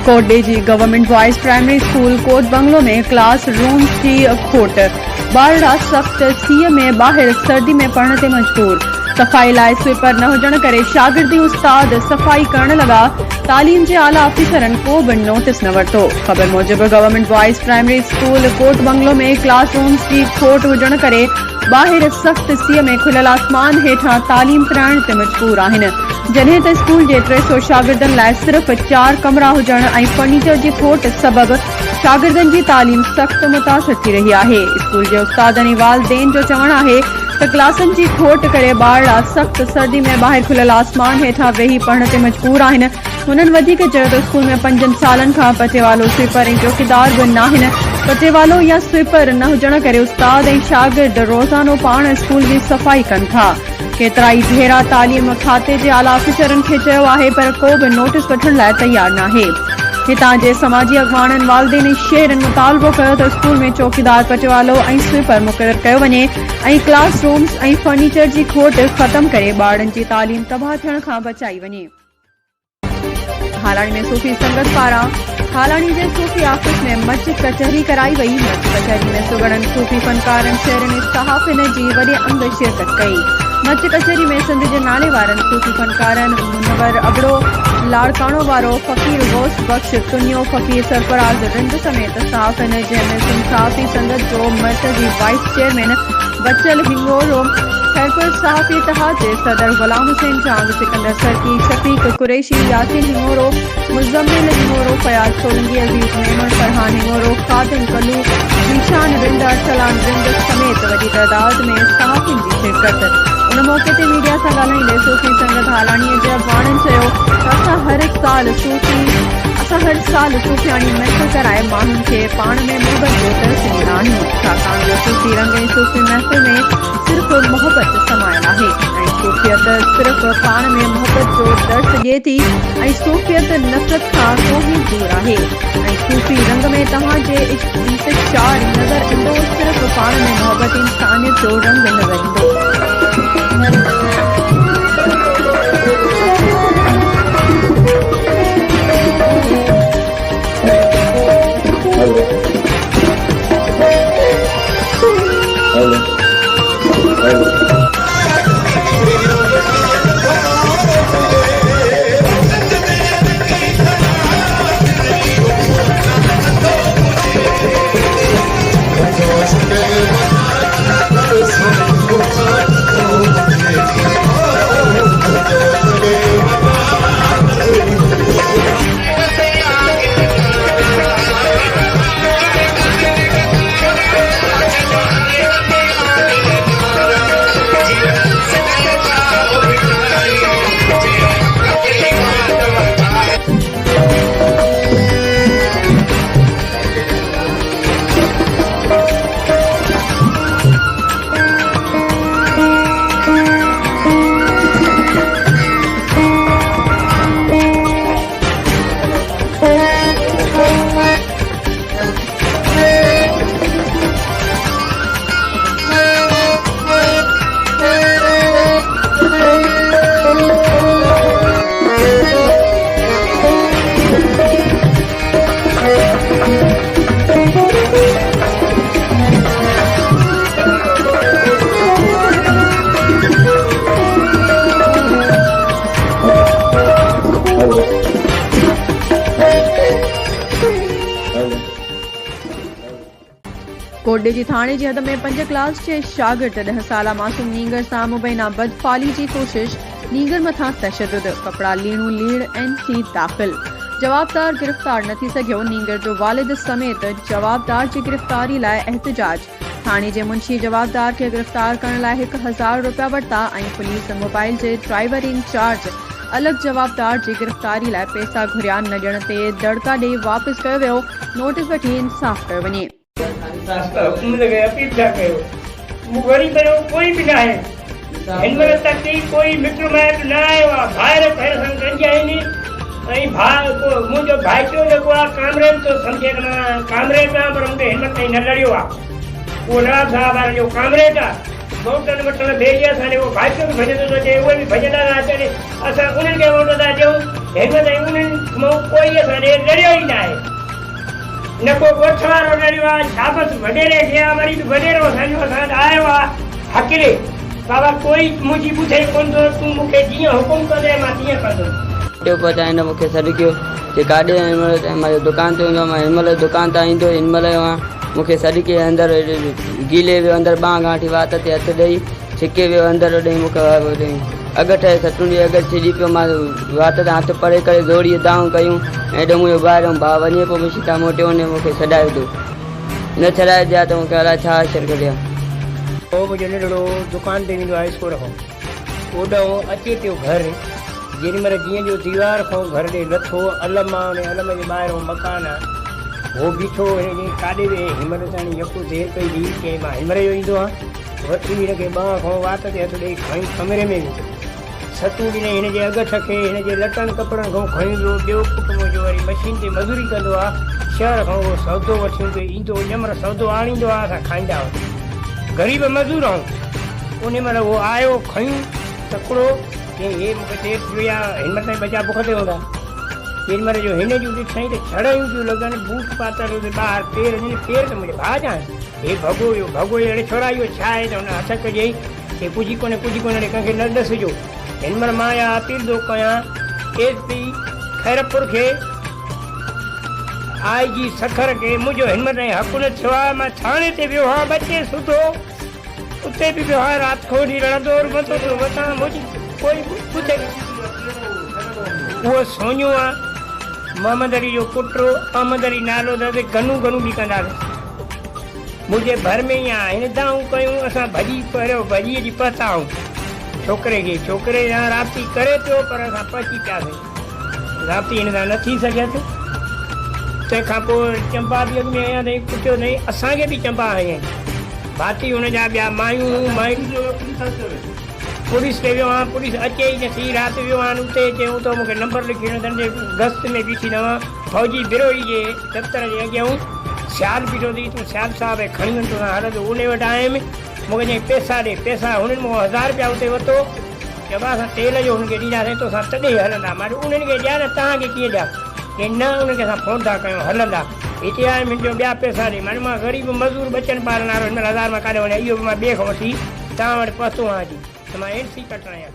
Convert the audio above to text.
कोटडेजी government boys primary school कोट bungalow में class room की खोट, ॿार सख्त सीअ में ॿाहिरि सर्दी में पढ़ण ते मजबूर। सफ़ाई लाइ स्वीपर न हुजण करे शागिर्दी उस्ताद सफ़ाई करण लॻा, तालीम जे आला ऑफिसरनि को बि नोटिस न वरितो। ख़बर मूजिबि गवर्नमेंट बॉयज प्राइमरी स्कूल कोट बंगलो में क्लास रूम्स की खोट हुजण करे ॿाहिरि सख्त सीअ में खुलियल आसमान हेठां तालीम कराइण ते मजबूर आहिनि। जॾहिं त स्कूल जे 300 शागिर्दनि लाइ सिर्फ़ 4 कमरा हुजण ऐं फर्नीचर जी खोट सबबि शागिर्दनि जी तालीम सख्त मुतासिर थी रही आहे। स्कूल जे उस्तादनि ऐं वालिदेन जो चवणु आहे त क्लासनि जी खोट करे ॿार सख्त सर्दी में ॿाहिरि खुलियल आसमान हेठां वेही पढ़ण ते मजबूर आहिनि। हुननि वधीक चयो त स्कूल में 5 सालनि खां पटेवालो स्वीपर ऐं चौकीदार बि नाहिनि। पटेवालो या स्वीपर न हुजण करे उस्ताद ऐं शागिर्द रोज़ानो पाण स्कूल जी सफ़ाई कनि था। केतिराई भेरा तालीम खाते जे आला ऑफिसरनि खे चयो आहे, पर को बि नोटिस वठण लाइ तयार नाहे। हितां जे समाजी अॻवाननि वालिदेन ऐं शेरनि मुतालबो कयो त स्कूल में चौकीदार पटेवालो ऐं स्वीपर मुक़ररु कयो वञे ऐं क्लास रूम्स ऐं फर्नीचर जी खोट ख़तम करे ॿारनि जी तालीम तबाह थियण खां बचाई वञे। हालाणी में सूफ़ी संगत पारां हालाणी जे सूफ़ी ऑफिस में मच कचहरी कराई वई। मच कचहरी में सुगड़न सूफ़ी फनकारनि शहरनि सहाफ़िन जी वॾे अंग शिरकत कई। मच कचहरी में सिंध जे नाले वारनि सूफ़ी फनकारनि मुनवर अबड़ो, लाड़काणो वारो फ़क़ीर गौस बख्श, तुनियो फ़क़ीर सरफराज़ रिंद समेत सहाफ़िन, जंहिंमें सहाफ़ी संगत जो मर्कज़ी वाइस चेयरमैन बचल हिंगोरो, खैरपुर सहाफ़ी इत्तेहाद जे सदर गुलाम हुसैन जांग, सिकंदर सरकी, शफीक कुरैशी, यासीन हिंगोरो, मुज़म्मिल हिंगोरो, फयाज सोलंकी, अजीज मेमन, फरहान हिंगोरो, खातिम कलू, ज़ीशान रिंद, अरसलान रिंद समेत वॾी तादाद में सहाफ़िन जी शिरकत। उन मौके ते मीडिया सां ॻाल्हाईंदे सूफ़ी संगत हालाणीअ जे अॻवाननि चयो त असां हर साल सूफ़ियाणी महफ़िल कराए माण्हुनि खे पाण में मोहबत जो दर्स ॾींदा आहियूं, छाकाणि त सूफ़ी रंग ऐं सूफ़ी महफ़िल में सिर्फ़ मोहबत समायल आहे ऐं सूफ़ियत सिर्फ़ पाण में मोहबत जो दर्स ॾिए थी ऐं सूफ़ियत नफ़रत खां को ई दूर आहे ऐं सूफ़ी रंग में तव्हांजे इंतशार नज़र ईंदो, सिर्फ़ पाण में मोहबत इंसानियत जो रंग नज़र ईंदो। कोटडेजी थाणे जी हद में 5 क्लास जे शागिर्द 10 साला मासूम नींगर सां मुबैना बदफाली जी कोशिश, नींगर मथां तशद्दुद, कपड़ा लीणू लीड़ NC दाख़िल। जवाबदार गिरफ्तार न थी सघियो, नींगर जो वालिद समेत जवाबदार जी गिरफ्तारी लाइ एहतजाज। थाणे जे मुंशी जवाबदार खे गिरफ्तार करण लाइ 1000 रुपया वरिता ऐं पुलिस मोबाइल जे ड्राइवर इंचार्ज अलॻि जवाबदार जी गिरफ्तारी लाइ पैसा घुरिया न ॾियण ते दड़का ॾेई वापसि कयो वियो। नोटिस वठी इंसाफ़ कयो वञे। कोई भी ना है, हिनमहिल तक कोई मित्र माइट न आयो आहे। ॿाहिरि पहिरियों सां गंज आहिनि ऐं मुंहिंजो भाइटियो जेको आहे कामरेड तो सम्झे कामरेड आहे, पर मूंखे हिनमहिल ताईं न लड़ियो आहे। उहो नवाब साहब वारो जो कामरेड आहे वोटन वठण भेजे असांजे उहो भाजपा बि भॼंदो थो अचे उहे बि भॼंदा था अचनि असां उन्हनि खे वोट था ॾियूं हिन ताईं उन्हनि मां कोई असांजे लड़ियो ई न आहे न को ॻोठ वारो लड़ियो आहे शाबस वॾेरे खे आहे वरी बि वॾेरो असांजो असां वटि आयो आहे हकिले बाबा कोई मुंहिंजी ॿुधे कोन थो तूं मूंखे जीअं हुकुम कंदे मां तीअं कंदुमि ॾियो पहुचाए न मूंखे सॾु कयो जे काॾे हिनमहिल दुकान ते हूंदो मां हिनमहिल दुकान तां ईंदो हिनमहिल मूंखे सॾु कयो अंदरि गीले वियो अंदरि ॿांह गांठी वात ते हथु ॾेई छिके वियो अंदरि ॾेई मूंखे अघु ठहे सतुंडी अघु छिजी पियो मां वात तां हथु परे करे दौड़ी दाऊं कयूं ऐं एॾो मुंहिंजो ॿाहिरि भाउ वञे पियो मुंहिंजी था मोटियो वञे मूंखे छॾाए थो न छॾाए ॾिया त मूंखे अलाए छा अशर कढिया पोइ मुंहिंजो नंढड़ो दुकान ते वेंदो आहे स्कूल खां ओॾो अचे पियो घर जेॾीमहिल जीअं जो दीवार खां घर ॾे लथो अलम आहे अलम जे ॿाहिरि मकान आहे उहो बीठो काॾे वियो हिनमहिल ताणी यको देरि पई ॾी की मां हिनमहिल जो ईंदो आहे वठी हिनखे ॿांह खां वात ते हथु ॾेई खणी कमरे में वियो सतूं ॾिनई हिन जे अघ ठके हिन जे लटनि कपिड़नि खां खणी वियो ॿियो पुटु मुंहिंजो वरी मशीन ते मज़ूरी कंदो आहे शहर खां उहो सौदो वठी ईंदो ॼमर सौदो आणींदो आहे असां खाईंदा आहियूं ग़रीब मज़ूर आहियूं उन महिल उहो आयो खयूं तकिड़ो की हे मूंखे टेस्ट विया हिन ताईं बचा बुख ते हूंदा केॾीमहिल जो हिन जूं ॾिठईं त छड़ियूं थियूं लॻनि बूट पातल ॿाहिरि पेर हिन पेर त मुंहिंजे भाउ जा हे भॻो अहिड़े छोरा इहो छा आहे त हुन हथ कजई हे पुॼी कोन्हे कंहिंखे न ॾसिजो हिन महिल मां इहा अपील थो कयां एस पी खैरपुर खे आई जी सखर खे मुंहिंजो हिन महिल ताईं हक़ु न थियो आहे मां थाणे ते वियो आहे बचे सुठो उते बि वियो आहे राति खां वठी रहंदो वठो थो वठां मुंहिंजी कोई पुछे उहो सोनियो आहे मोहम्मद अली जो पुटु अहमद अली नालो त घणो बि कंदासीं मुंहिंजे भर में ई आहे हिन दाऊं कयूं असां पहिरियों भॼीअ जी पताऊं छोकिरे सां राब्ती करे पियो पर असां पची पियासीं राब्ती हिन सां न थी सघियसि तंहिंखां पोइ चंपा बि अॻु में आया अथई पुछियो अथई असांखे बि चंपा आया आहिनि भाती हुनजा ॿिया मायूं पुलिस ते वियो आहियां पुलिस अचे ई नथी राति वियो आहिनि उते चयूं त मूंखे नंबर लिखिणो अथनि गस्त में बीठी न फौजी बिरोही जे दफ़्तर जे अॻियां सियाल बीठो अथई तूं सियाल साहिब खणी वञ तोसां हलंदो उन वटि आयुमि मूंखे चई पैसा ॾे पैसा हुननि मूं 1000 रुपया उते वरितो चइबो असां तेल जो हुनखे ॾींदासीं तोसां तॾहिं हलंदा मां उन्हनि खे ॾिया न तव्हांखे कीअं ॾिया की न उन्हनि खे असां फ़ोन था कयूं हलंदा हिते आहे मुंहिंजो ॿिया पैसा ॾे माना मां ग़रीब मज़ूर बचनि पालण वारो हिन महिल 1000 मां काॾे वञा इहो बि मां ॿिए खां वठी तव्हां वटि पहुतो आहियां त मां NC कटण आहियां